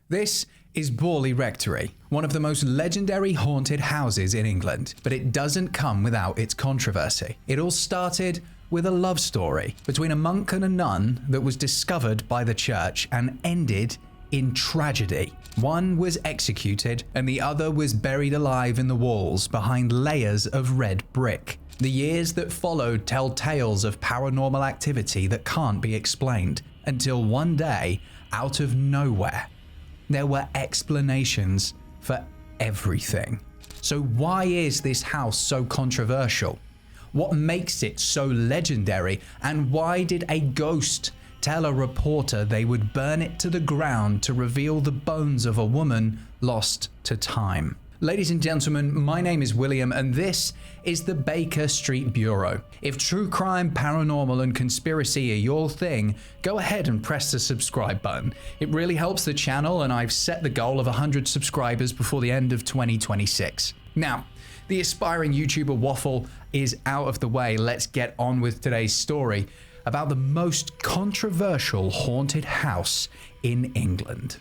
This is Borley Rectory, one of the most legendary haunted houses in England, but it doesn't come without its controversy. It all started with a love story between a monk and a nun that was discovered by the church and ended in tragedy. One was executed and the other was buried alive in the walls behind layers of red brick. The years that followed tell tales of paranormal activity that can't be explained, until one day, out of nowhere, there were explanations for everything. So why is this house so controversial? What makes it so legendary? And why did a ghost tell a reporter they would burn it to the ground to reveal the bones of a woman lost to time? Ladies and gentlemen, my name is William and this is the Baker Street Bureau. If true crime, paranormal and conspiracy are your thing, go ahead and press the subscribe button. It really helps the channel and I've set the goal of 100 subscribers before the end of 2026. Now, the aspiring YouTuber waffle is out of the way. Let's get on with today's story about the most controversial haunted house in England.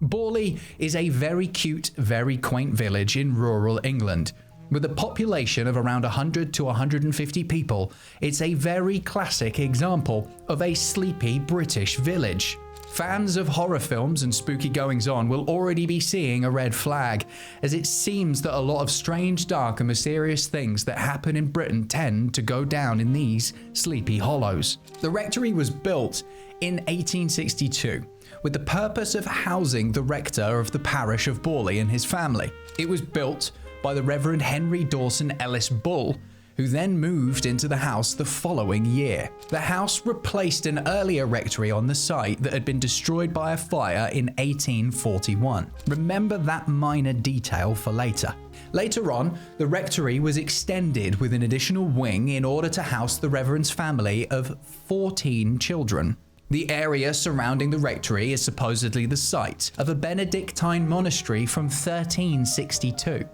Borley is a very cute, very quaint village in rural England. With a population of around 100 to 150 people, it's a very classic example of a sleepy British village. Fans of horror films and spooky goings-on will already be seeing a red flag, as it seems that a lot of strange, dark and mysterious things that happen in Britain tend to go down in these sleepy hollows. The rectory was built in 1862 with the purpose of housing the rector of the parish of Borley and his family. It was built by the Reverend Henry Dawson Ellis Bull, who then moved into the house the following year. The house replaced an earlier rectory on the site that had been destroyed by a fire in 1841. Remember that minor detail for later. Later on, the rectory was extended with an additional wing in order to house the Reverend's family of 14 children. The area surrounding the rectory is supposedly the site of a Benedictine monastery from 1362.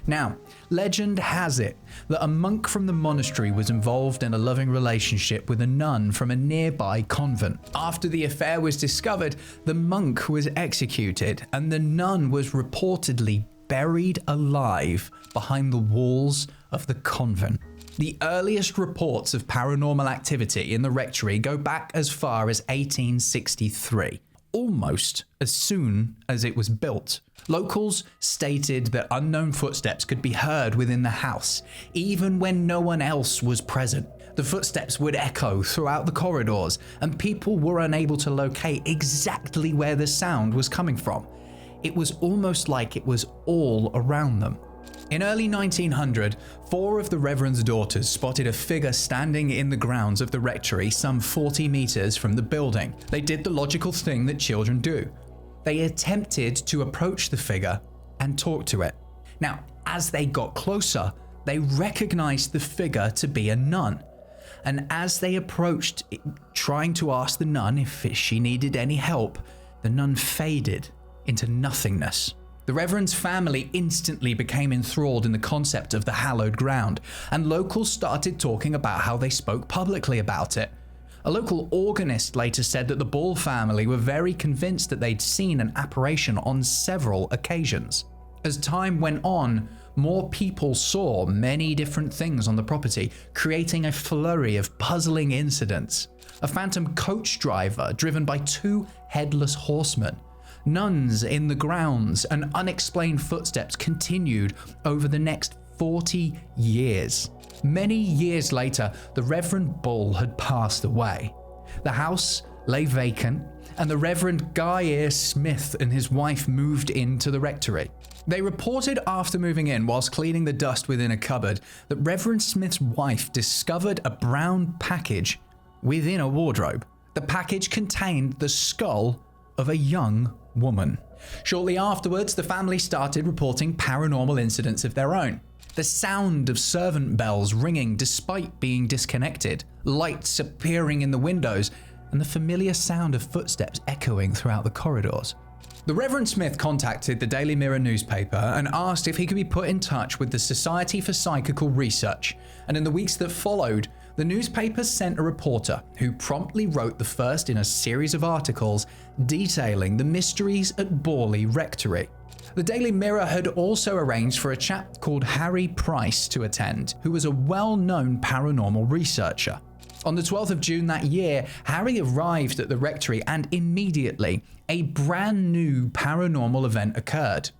Now, legend has it that a monk from the monastery was involved in a loving relationship with a nun from a nearby convent. After the affair was discovered, the monk was executed and the nun was reportedly buried alive behind the walls of the convent. The earliest reports of paranormal activity in the rectory go back as far as 1863, almost as soon as it was built. Locals stated that unknown footsteps could be heard within the house, even when no one else was present. The footsteps would echo throughout the corridors, and people were unable to locate exactly where the sound was coming from. It was almost like it was all around them. In early 1900, 4 of the Reverend's daughters spotted a figure standing in the grounds of the rectory some 40 meters from the building. They did the logical thing that children do. They attempted to approach the figure and talk to it. Now, as they got closer, they recognized the figure to be a nun. And as they approached, trying to ask the nun if she needed any help, the nun faded into nothingness. The Reverend's family instantly became enthralled in the concept of the hallowed ground, and locals started talking about how they spoke publicly about it. A local organist later said that the Bull family were very convinced that they'd seen an apparition on several occasions. As time went on, more people saw many different things on the property, creating a flurry of puzzling incidents. A phantom coach driver driven by 2 headless horsemen, nuns in the grounds, and unexplained footsteps continued over the next 40 years. Many years later, the Reverend Bull had passed away. The house lay vacant, and the Reverend Guy Eyre Smith and his wife moved into the rectory. They reported after moving in, whilst cleaning the dust within a cupboard, that Reverend Smith's wife discovered a brown package within a wardrobe. The package contained the skull of a young woman. Shortly afterwards, the family started reporting paranormal incidents of their own. The sound of servant bells ringing despite being disconnected, lights appearing in the windows, and the familiar sound of footsteps echoing throughout the corridors. The Reverend Smith contacted the Daily Mirror newspaper and asked if he could be put in touch with the Society for Psychical Research, and in the weeks that followed, The newspapers sent a reporter who promptly wrote the first in a series of articles detailing the mysteries at Borley Rectory. The Daily Mirror had also arranged for a chap called Harry Price to attend, who was a well-known paranormal researcher. On the 12th of June that year, Harry arrived at the rectory and immediately a brand new paranormal event occurred.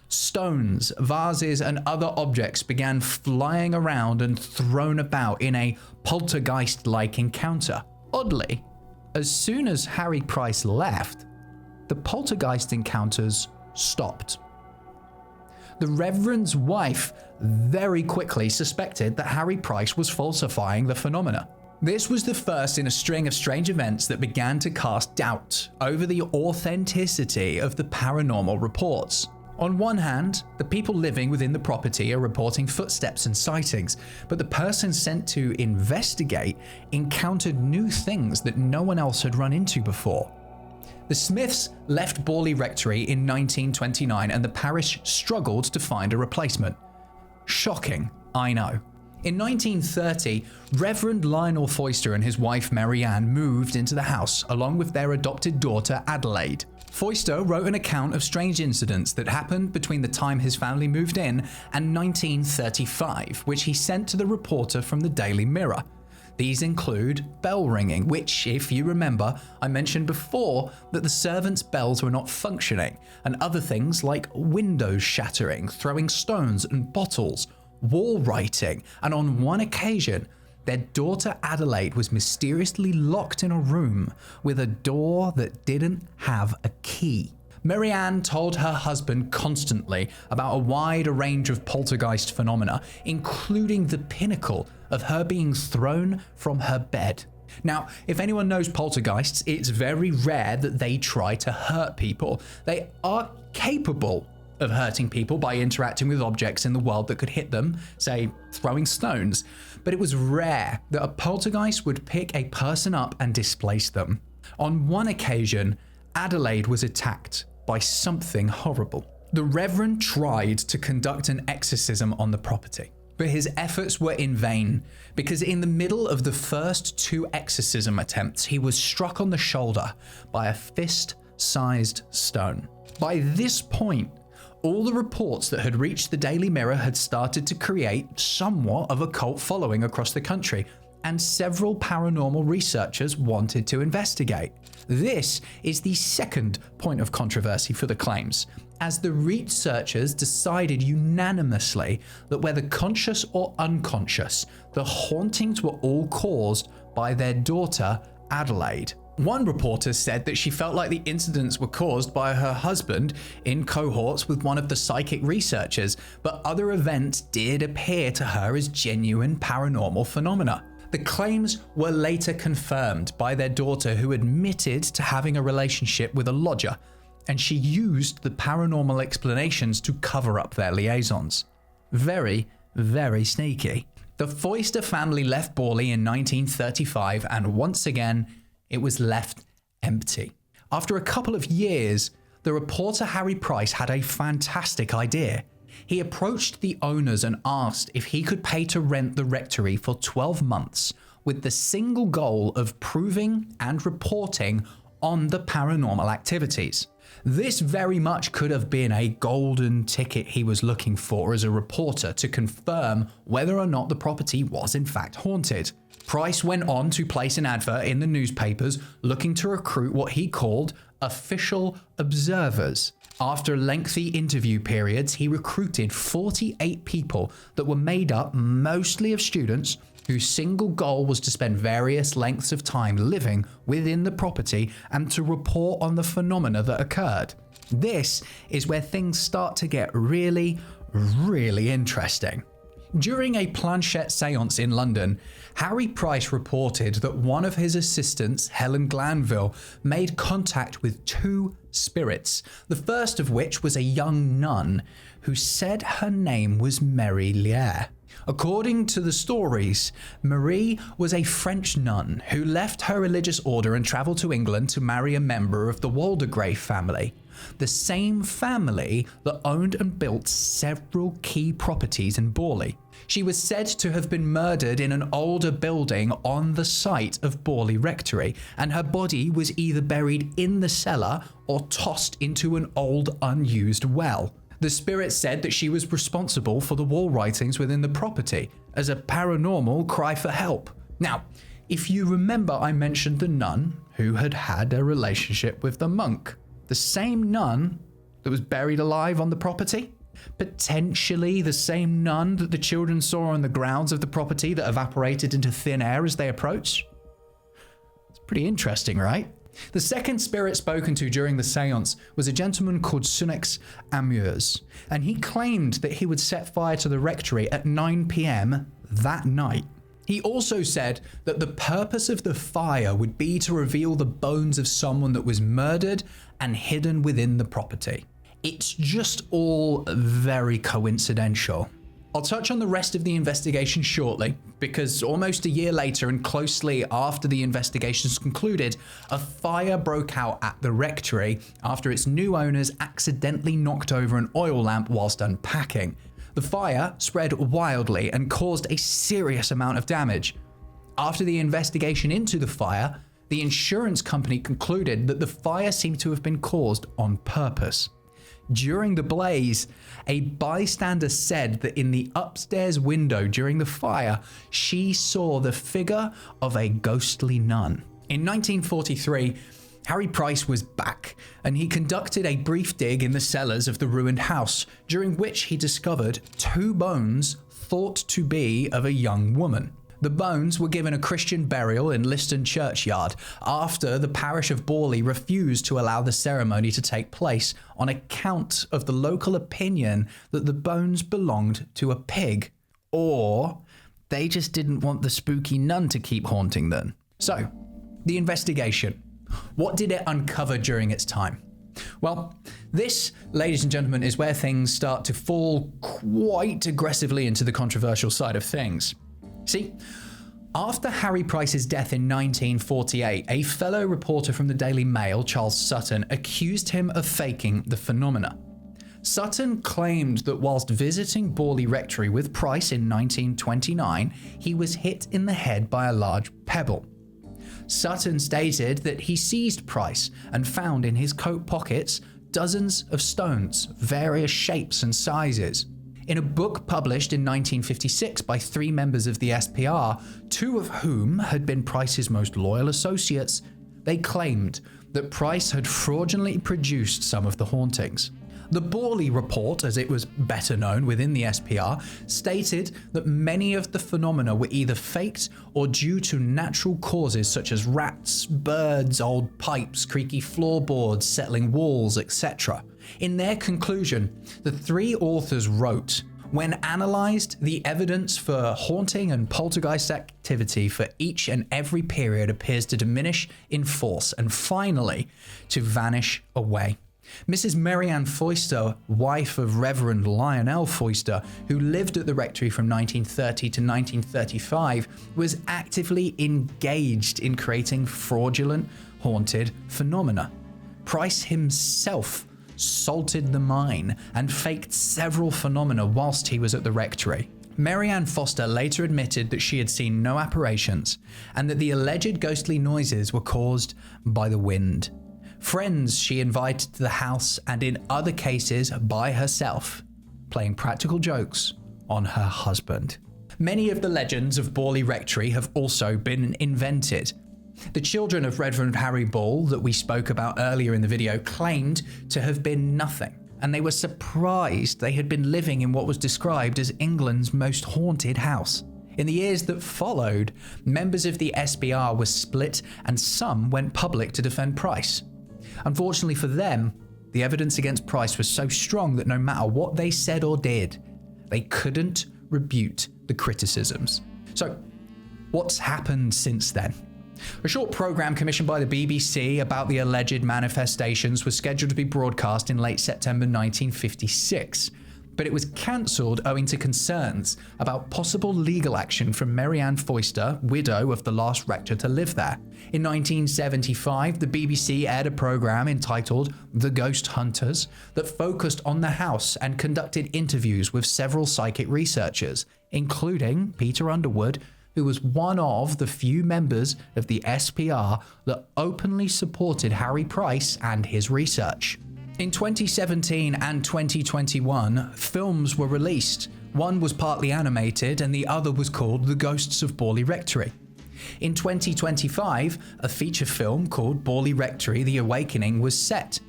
Stones, vases, and other objects began flying around and thrown about in a poltergeist-like encounter. Oddly, as soon as Harry Price left, the poltergeist encounters stopped. The Reverend's wife very quickly suspected that Harry Price was falsifying the phenomena. This was the first in a string of strange events that began to cast doubt over the authenticity of the paranormal reports. On one hand, the people living within the property are reporting footsteps and sightings, but the person sent to investigate encountered new things that no one else had run into before. The Smiths left Borley Rectory in 1929 and the parish struggled to find a replacement. Shocking, I know. In 1930, Reverend Lionel Foyster and his wife Mary Ann moved into the house along with their adopted daughter Adelaide. Foyster wrote an account of strange incidents that happened between the time his family moved in and 1935, which he sent to the reporter from the Daily Mirror. These include bell ringing, which, if you remember, I mentioned before that the servants' bells were not functioning, and other things like windows shattering, throwing stones and bottles, wall writing, and on one occasion, their daughter Adelaide was mysteriously locked in a room with a door that didn't have a key. Mary Ann told her husband constantly about a wide range of poltergeist phenomena, including the pinnacle of her being thrown from her bed. Now, if anyone knows poltergeists, it's very rare that they try to hurt people. They are capable of hurting people by interacting with objects in the world that could hit them, say throwing stones, but it was rare that a poltergeist would pick a person up and displace them. On one occasion, Adelaide was attacked by something horrible. The Reverend tried to conduct an exorcism on the property, but his efforts were in vain because in the middle of the first two exorcism attempts, he was struck on the shoulder by a fist-sized stone. By this point, all the reports that had reached the Daily Mirror had started to create somewhat of a cult following across the country, and several paranormal researchers wanted to investigate. This is the second point of controversy for the claims, as the researchers decided unanimously that whether conscious or unconscious, the hauntings were all caused by their daughter, Adelaide. One reporter said that she felt like the incidents were caused by her husband in cohorts with one of the psychic researchers, but other events did appear to her as genuine paranormal phenomena. The claims were later confirmed by their daughter, who admitted to having a relationship with a lodger, and she used the paranormal explanations to cover up their liaisons. Very, very sneaky. The Foyster family left Borley in 1935, and once again, it was left empty. After a couple of years, the reporter Harry Price had a fantastic idea. He approached the owners and asked if he could pay to rent the rectory for 12 months with the single goal of proving and reporting on the paranormal activities. This very much could have been a golden ticket he was looking for as a reporter to confirm whether or not the property was in fact haunted. Price went on to place an advert in the newspapers looking to recruit what he called official observers. After lengthy interview periods, he recruited 48 people that were made up mostly of students whose single goal was to spend various lengths of time living within the property and to report on the phenomena that occurred. This is where things start to get really, really interesting. During a planchette séance in London, Harry Price reported that one of his assistants, Helen Glanville, made contact with two spirits, the first of which was a young nun who said her name was Mary Lier. According to the stories, Marie was a French nun who left her religious order and travelled to England to marry a member of the Waldegrave family. the same family that owned and built several key properties in Borley. She was said to have been murdered in an older building on the site of Borley Rectory, and her body was either buried in the cellar or tossed into an old unused well. The spirit said that she was responsible for the wall writings within the property as a paranormal cry for help. Now, if you remember, I mentioned the nun who had had a relationship with the monk. The same nun that was buried alive on the property? Potentially the same nun that the children saw on the grounds of the property that evaporated into thin air as they approached? It's pretty interesting, right? The second spirit spoken to during the seance was a gentleman called Sunex Amures, and he claimed that he would set fire to the rectory at 9 p.m. that night. He also said that the purpose of the fire would be to reveal the bones of someone that was murdered and hidden within the property. It's just all very coincidental. I'll touch on the rest of the investigation shortly, because almost a year later and closely after the investigations concluded, a fire broke out at the rectory after its new owners accidentally knocked over an oil lamp whilst unpacking. The fire spread wildly and caused a serious amount of damage. After the investigation into the fire, the insurance company concluded that the fire seemed to have been caused on purpose. During the blaze, a bystander said that in the upstairs window during the fire, she saw the figure of a ghostly nun. In 1943, Harry Price was back, and he conducted a brief dig in the cellars of the ruined house, during which he discovered 2 bones thought to be of a young woman. The bones were given a Christian burial in Liston churchyard after the parish of Borley refused to allow the ceremony to take place on account of the local opinion that the bones belonged to a pig, or they just didn't want the spooky nun to keep haunting them. So, the investigation. What did it uncover during its time? Well, this, ladies and gentlemen, is where things start to fall quite aggressively into the controversial side of things. See, after Harry Price's death in 1948, a fellow reporter from the Daily Mail, Charles Sutton, accused him of faking the phenomena. Sutton claimed that whilst visiting Borley Rectory with Price in 1929, he was hit in the head by a large pebble. Sutton stated that he seized Price and found in his coat pockets dozens of stones, various shapes and sizes. In a book published in 1956 by 3 members of the SPR, 2 of whom had been Price's most loyal associates, they claimed that Price had fraudulently produced some of the hauntings. The Borley Report, as it was better known within the SPR, stated that many of the phenomena were either faked or due to natural causes such as rats, birds, old pipes, creaky floorboards, settling walls, etc. In their conclusion, the 3 authors wrote, "When analysed, the evidence for haunting and poltergeist activity for each and every period appears to diminish in force and finally to vanish away." Mrs. Mary Ann Foyster, wife of Reverend Lionel Foyster, who lived at the rectory from 1930 to 1935, was actively engaged in creating fraudulent, haunted phenomena. Price himself salted the mine and faked several phenomena whilst he was at the rectory. Mary Ann Foster later admitted that she had seen no apparitions and that the alleged ghostly noises were caused by the wind. Friends she invited to the house, and in other cases by herself, playing practical jokes on her husband. Many of the legends of Borley Rectory have also been invented. The children of Reverend Harry Ball that we spoke about earlier in the video claimed to have been nothing, and they were surprised they had been living in what was described as England's most haunted house. In the years that followed, members of the SPR were split and some went public to defend Price. Unfortunately for them, the evidence against Price was so strong that no matter what they said or did, they couldn't rebut the criticisms. So, what's happened since then? A short programme commissioned by the BBC about the alleged manifestations was scheduled to be broadcast in late September 1956. but it was cancelled owing to concerns about possible legal action from Mary Ann Foyster, widow of the last rector to live there. In 1975, the BBC aired a programme entitled The Ghost Hunters that focused on the house and conducted interviews with several psychic researchers, including Peter Underwood, who was one of the few members of the SPR that openly supported Harry Price and his research. In 2017 and 2021, films were released. One was partly animated and the other was called The Ghosts of Borley Rectory. In 2025, a feature film called Borley Rectory: The Awakening was set.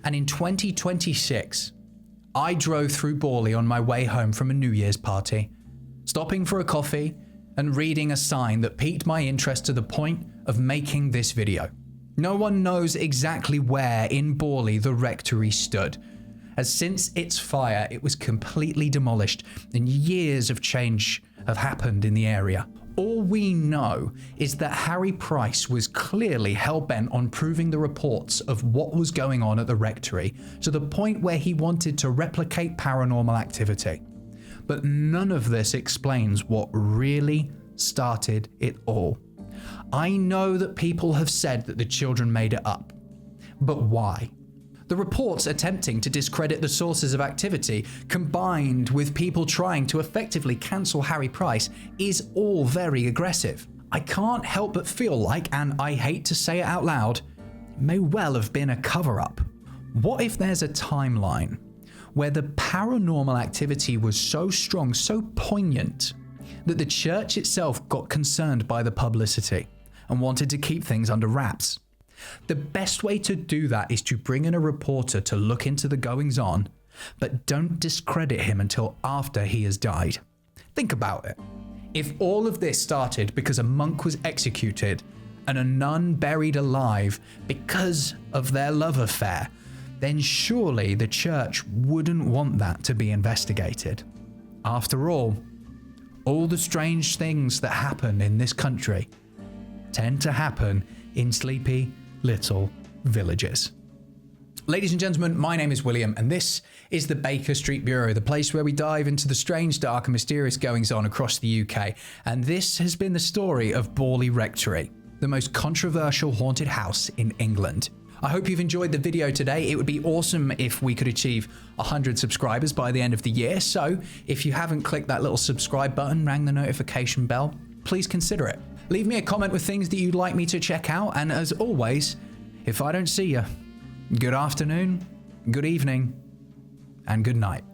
And in 2026, I drove through Borley on my way home from a New Year's party, stopping for a coffee and reading a sign that piqued my interest to the point of making this video. No one knows exactly where in Borley the rectory stood, as since its fire it was completely demolished and years of change have happened in the area. All we know is that Harry Price was clearly hell-bent on proving the reports of what was going on at the rectory to the point where he wanted to replicate paranormal activity. But none of this explains what really started it all. I know that people have said that the children made it up, but why? The reports attempting to discredit the sources of activity, combined with people trying to effectively cancel Harry Price, is all very aggressive. I can't help but feel like, and I hate to say it out loud, it may well have been a cover-up. What if there's a timeline where the paranormal activity was so strong, so poignant, that the church itself got concerned by the publicity and wanted to keep things under wraps? The best way to do that is to bring in a reporter to look into the goings-on, but don't discredit him until after he has died. Think about it. If all of this started because a monk was executed and a nun buried alive because of their love affair, then surely the church wouldn't want that to be investigated. After all the strange things that happen in this country tend to happen in sleepy little villages. Ladies and gentlemen, my name is William, and this is the Baker Street Bureau, the place where we dive into the strange, dark, and mysterious goings-on across the UK. And this has been the story of Borley Rectory, the most controversial haunted house in England. I hope you've enjoyed the video today. It would be awesome if we could achieve 100 subscribers by the end of the year. So if you haven't clicked that little subscribe button, rang the notification bell, please consider it. Leave me a comment with things that you'd like me to check out. And as always, if I don't see you, good afternoon, good evening, and good night.